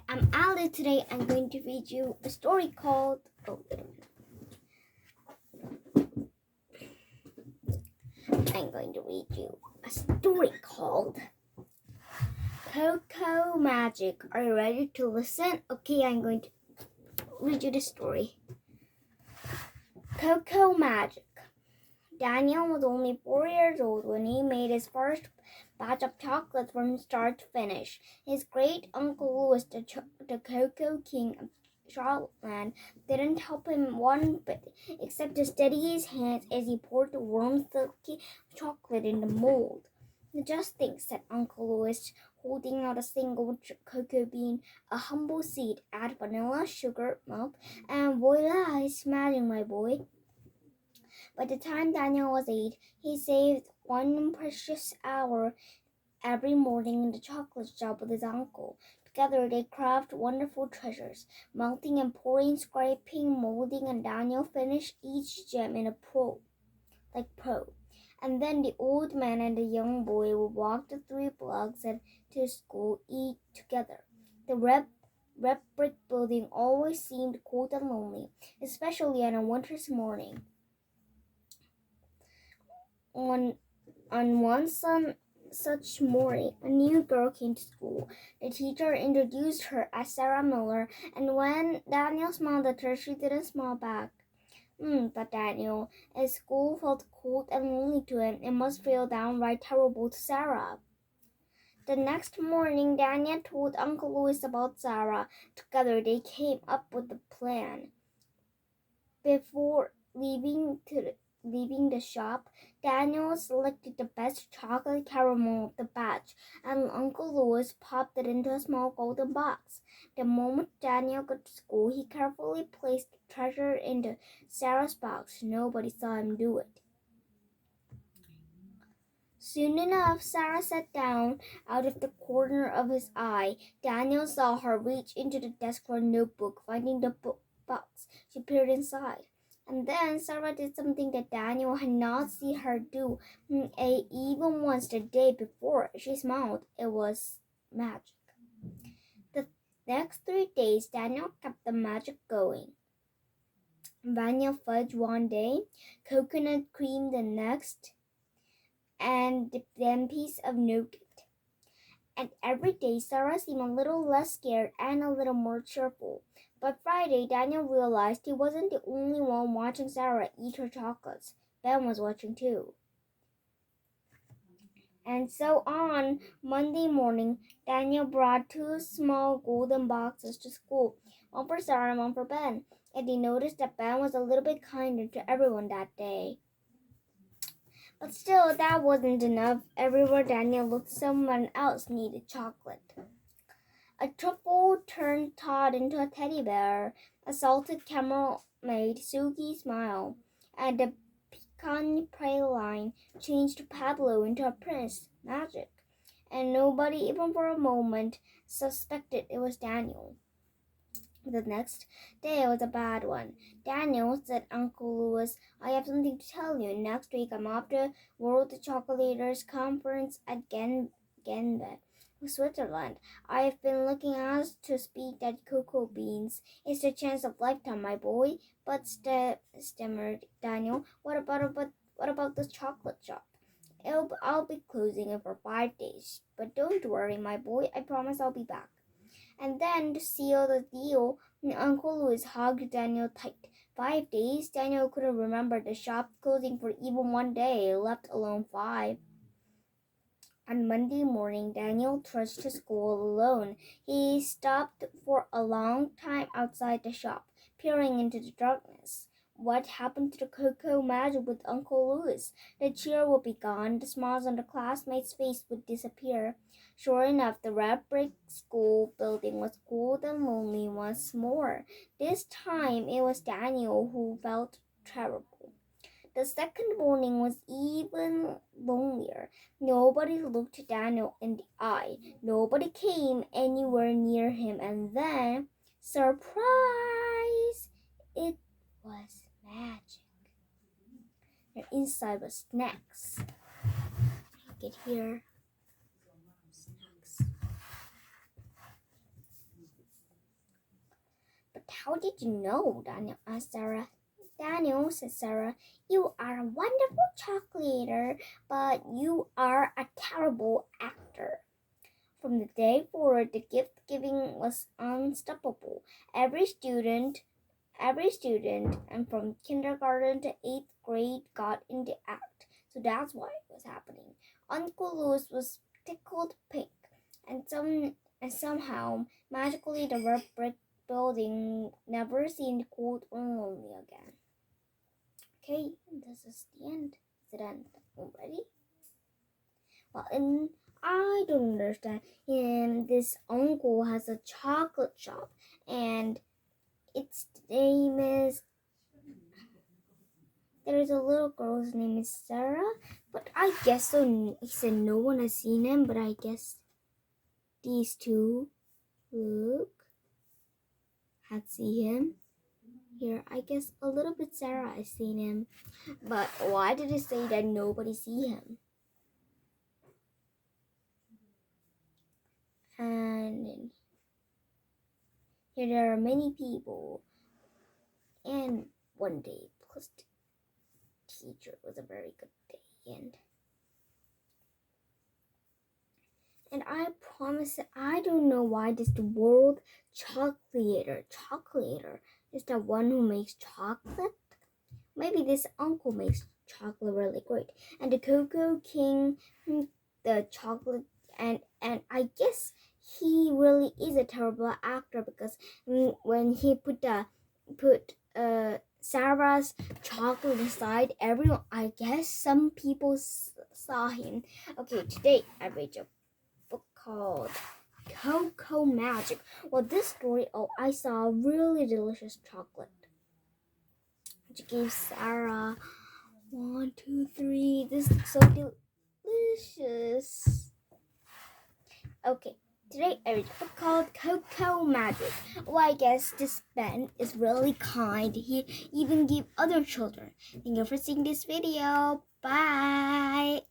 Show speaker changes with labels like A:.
A: I'm Elly. Today I'm going to read you a story called Cocoa Magic. Are you ready to listen? Okay, I'm going to read you the story. Cocoa Magic. Daniel was only 4 years old when he made his first batch of chocolate from start to finish. His great uncle Louis, the Cocoa King of Charlotteland, didn't help him one bit, except to steady his hands as he poured the warm, silky chocolate in the mold. Just think, said Uncle Louis, holding out a single cocoa bean, a humble seed. Add vanilla, sugar, milk, and voila, it's magic, my boy. By the time Daniel was 8, he saved one precious hour every morning in the chocolate shop with his uncle. Together they craft wonderful treasures, melting and pouring, scraping, molding, and Daniel finished each gem in a pro. And then the old man and the young boy would walk the 3 blocks to school, eat together. The red brick building always seemed cold and lonely, especially on a winter's morning. On one such morning, a new girl came to school. The teacher introduced her as Sarah Miller, and when Daniel smiled at her, she didn't smile back. Thought Daniel. As school felt cold and lonely to him, it must feel downright terrible to Sarah. The next morning, Daniel told Uncle Louis about Sarah. Together, they came up with a plan. Before leaving the shop, Daniel selected the best chocolate caramel of the batch, and Uncle Louis popped it into a small golden box. The moment Daniel got to school, he carefully placed the treasure into Sarah's box. Nobody saw him do it. Soon enough, Sarah sat down. Out of the corner of his eye, Daniel saw her reach into the desk for a notebook. Finding the box, she peered inside. And then Sarah did something that Daniel had not seen her do even once the day before. She smiled. It was magic. The next 3 days, Daniel kept the magic going. Vanilla fudge one day, coconut cream the next, and then piece of nougat. And every day, Sarah seemed a little less scared and a little more cheerful. But Friday, Daniel realized he wasn't the only one watching Sarah eat her chocolates. Ben was watching too. And so on Monday morning, Daniel brought 2 small golden boxes to school, one for Sarah and one for Ben. And he noticed that Ben was a little bit kinder to everyone that day. But still, that wasn't enough. Everywhere Daniel looked, someone else needed chocolate. A truffle turned Todd into a teddy bear. A salted caramel made Suki smile. And the pecan praline changed Pablo into a prince. Magic. And nobody, even for a moment, suspected it was Daniel. The next day was a bad one. Daniel, said Uncle Louis, I have something to tell you. Next week I'm off to World Chocolators Conference at Genve, Switzerland. I have been looking asked to speak at cocoa beans. It's the chance of lifetime, my boy. But stammered Daniel, what about the chocolate shop? I'll be closing it for 5 days. But don't worry, my boy. I promise I'll be back. And then, to seal the deal, Uncle Louis hugged Daniel tight. 5 days? Daniel couldn't remember the shop closing for even 1 day, let alone 5. On Monday morning, Daniel trudged to school alone. He stopped for a long time outside the shop, peering into the darkness. What happened to the cocoa magic with Uncle Louis? The cheer would be gone. The smiles on the classmates' faces would disappear. Sure enough, the red brick school building was cold and lonely once more. This time, it was Daniel who felt terrible. The second morning was even lonelier. Nobody looked Daniel in the eye. Nobody came anywhere near him. And then, surprise! It was magic. And inside was snacks. Get here. Snacks. How did you know? Daniel asked Sarah. Daniel, said Sarah, you are a wonderful chocolater, but you are a terrible actor. From the day forward, the gift giving was unstoppable. Every student, and from kindergarten to 8th grade got in the act. So that's why it was happening. Uncle Louis was tickled pink, and somehow, magically, the red brick building never seemed cold or lonely again. Okay, this is the end. Is it end already? Well, and I don't understand. And this uncle has a chocolate shop, and its name is. There's a little girl whose name is Sarah, but I guess so. He said no one has seen him, but I guess these two, look, had seen him. Here, I guess a little bit Sarah has seen him, but why did it say that nobody see him? And here there are many people, and one day plus the teacher was a very good day, and I promise that I don't know why this world chocolater is the one who makes chocolate. Maybe this uncle makes chocolate really great, and the Cocoa King, the chocolate, and I guess he really is a terrible actor because when he put Sarah's chocolate aside, everyone, I guess some people saw him. Okay, today I read a book called Cocoa Magic. Well, this story, I saw really delicious chocolate. She gave Sarah 1, 2, 3. This looks so delicious. Okay, today I read a book called Cocoa Magic. Well, I guess this Ben is really kind. He even gave other children. Thank you for seeing this video. Bye.